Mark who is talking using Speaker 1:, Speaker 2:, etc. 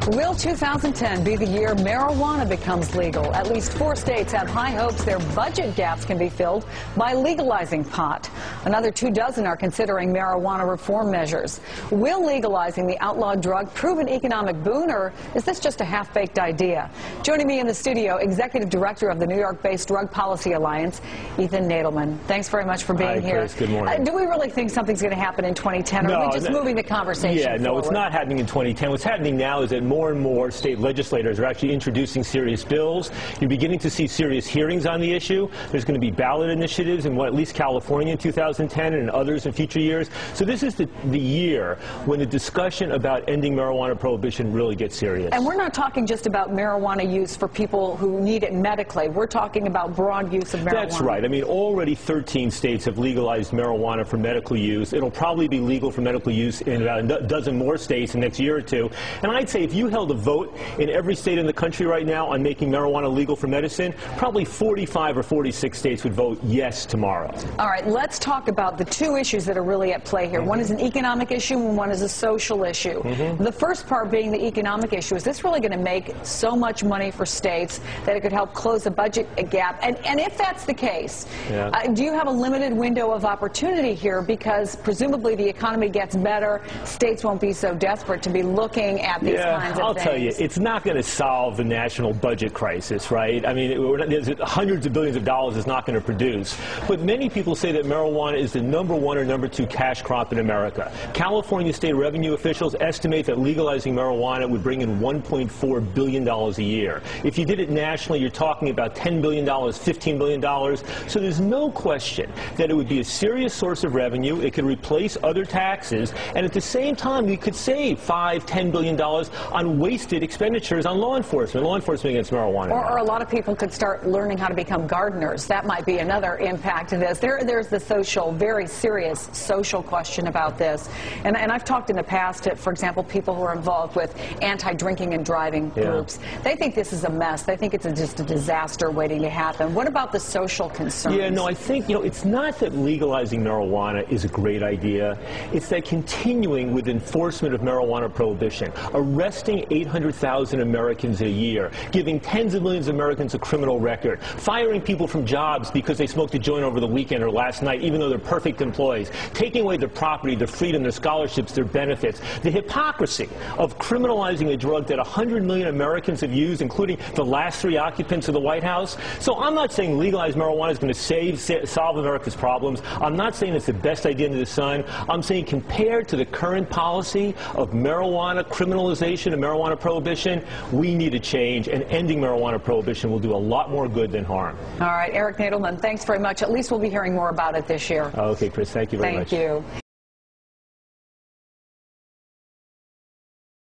Speaker 1: Will 2010 be the year marijuana becomes legal? At least 4 states have high hopes their budget gaps can be filled by legalizing pot. Another 24 are considering marijuana reform measures. Will legalizing the outlawed drug prove an economic boon, or is this just a half-baked idea? Joining me in the studio, Executive Director of the New York-based Drug Policy Alliance, Ethan Nadelman. Thanks very much for being here.
Speaker 2: Chris, good morning.
Speaker 1: Do we really think something's going to happen in 2010, or are we just moving the conversation forward?
Speaker 2: No, it's not happening in 2010. What's happening now is that more and more state legislators are actually introducing serious bills. You're beginning to see serious hearings on the issue. There's going to be ballot initiatives in at least California in 2010 and in others in future years. So this is the year when the discussion about ending marijuana prohibition really gets serious.
Speaker 1: And we're not talking just about marijuana use for people who need it medically. We're talking about broad use of marijuana.
Speaker 2: That's right. I mean, already 13 states have legalized marijuana for medical use. It'll probably be legal for medical use in about a dozen more states in the next year or two. And I'd say if you held a vote in every state in the country right now on making marijuana legal for medicine, probably 45 or 46 states would vote yes tomorrow.
Speaker 1: All right, let's talk about the two issues that are really at play here. One is an economic issue and one is a social issue. The first part being the economic issue. Is this really going to make so much money for states that it could help close the budget gap? And if that's the case, do you have a limited window of opportunity here, because presumably the economy gets better, states won't be so desperate to be looking at these kinds of things?
Speaker 2: I'll tell you, it's not going to solve the national budget crisis, right? I mean, there's hundreds of billions of dollars it's not going to produce. But many people say that marijuana is the #1 or #2 cash crop in America. California state revenue officials estimate that legalizing marijuana would bring in $1.4 billion a year. If you did it nationally, you're talking about $10 billion, $15 billion. So there's no question that it would be a serious source of revenue. It could replace other taxes, and at the same time, we could save $5, $10 billion on wasted expenditures on law enforcement against marijuana.
Speaker 1: Or a lot of people could start learning how to become gardeners. That might be another impact of this. There's the social, very serious social question about this. And I've talked in the past to, for example, people who are involved with anti-drinking and driving groups. They think this is a mess. They think it's just a disaster waiting to happen. What about the social concerns?
Speaker 2: Yeah, no, I think, it's not that legalizing marijuana is a great idea. It's that continuing with enforcement of marijuana prohibition, arresting 800,000 Americans a year, giving tens of millions of Americans a criminal record, firing people from jobs because they smoked a joint over the weekend or last night, even though they're perfect employees, taking away their property, their freedom, their scholarships, their benefits. The hypocrisy of criminalizing a drug that 100 million Americans have used, including the last 3 occupants of the White House. So I'm not saying legalized marijuana is going to solve America's problems. I'm not saying it's the best idea under the sun. I'm saying compared to the current policy of marijuana criminalization and marijuana prohibition, we need a change, and ending marijuana prohibition will do a lot more good than harm.
Speaker 1: All right, Eric Nadelman, thanks very much. At least we'll be hearing more about it this year.
Speaker 2: Okay, Chris, thank you very much.
Speaker 1: Thank you.